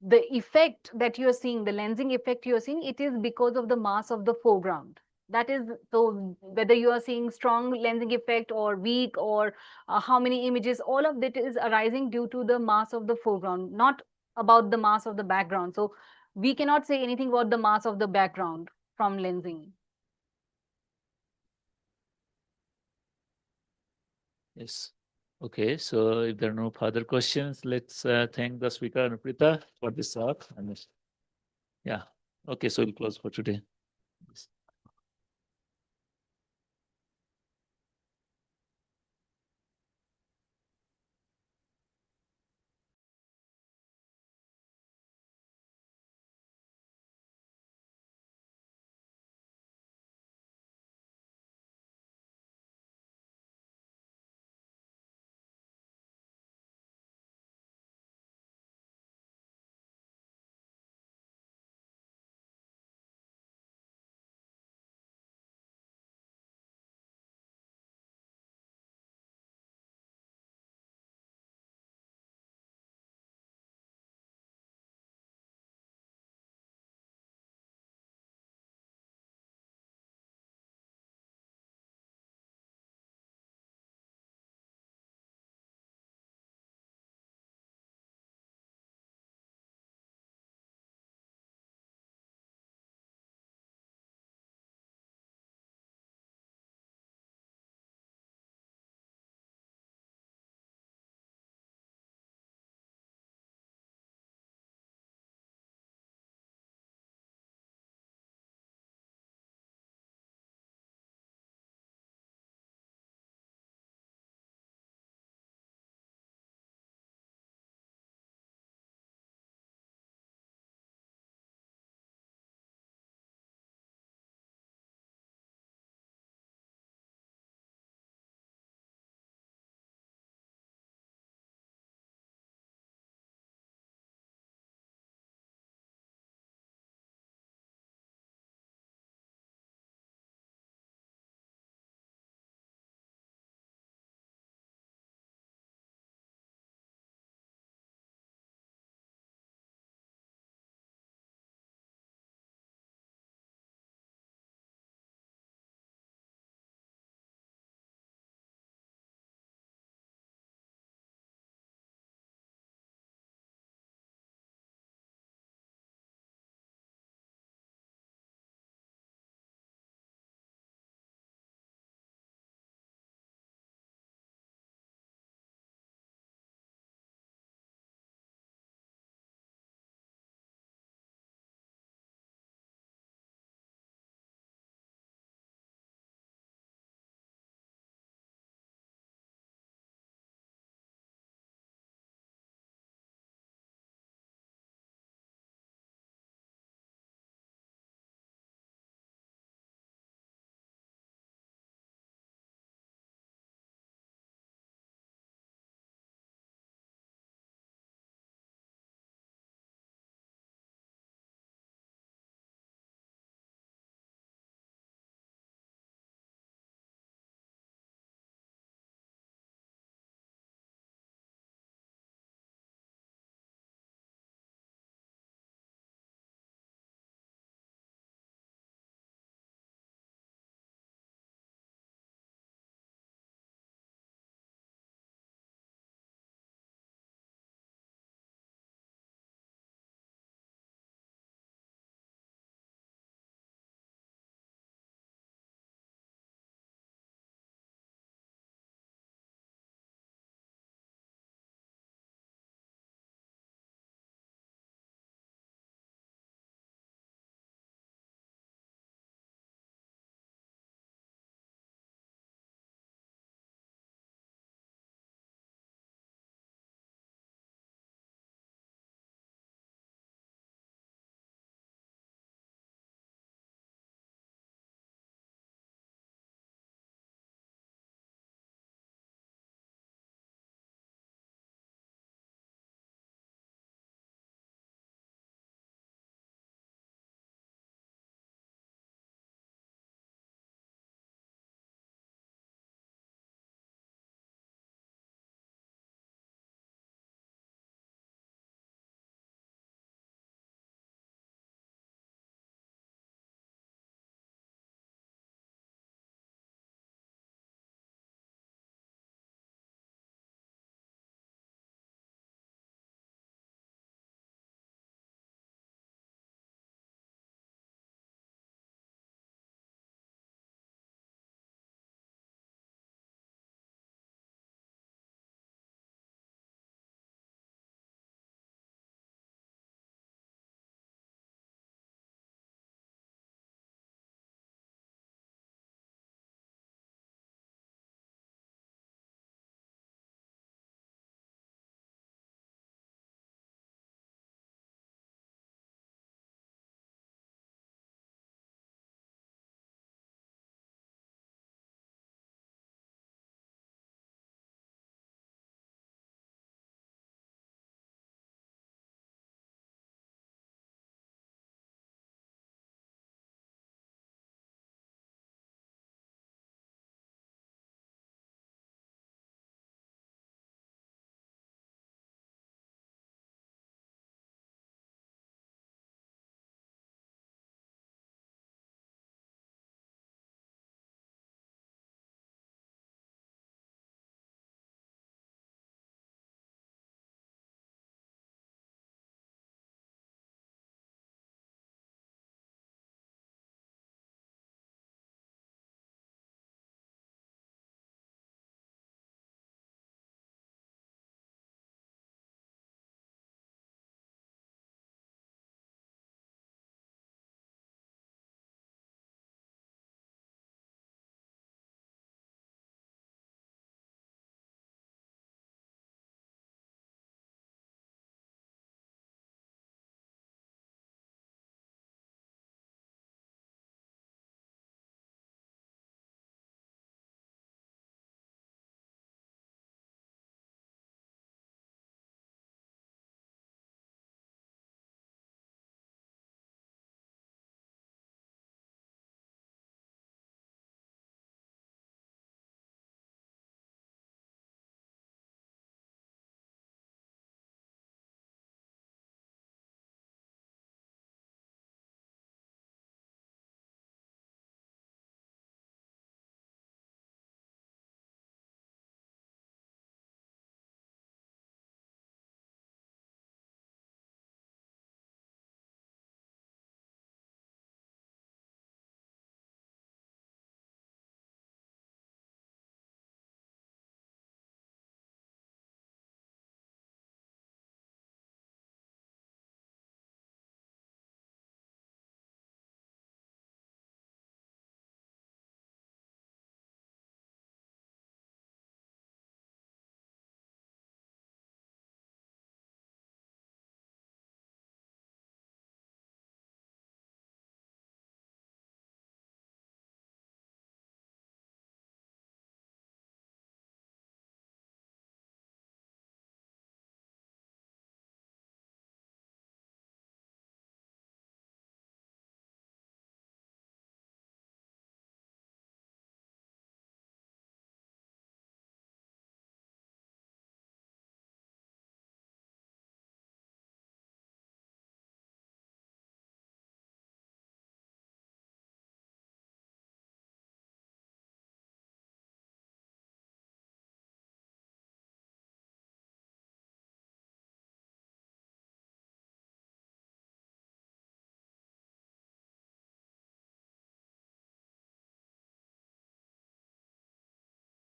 [SPEAKER 3] the effect that you are seeing, the lensing effect you are seeing, it is because of the mass of the foreground. That is, so whether you are seeing strong lensing effect or weak, or how many images, all of that is arising due to the mass of the foreground, not about the mass of the background. So we cannot say anything about the mass of the background from lensing.
[SPEAKER 2] Yes. Okay, so if there are no further questions, let's thank the speaker, Anupreeta, for this talk. And yeah, okay, so we'll close for today.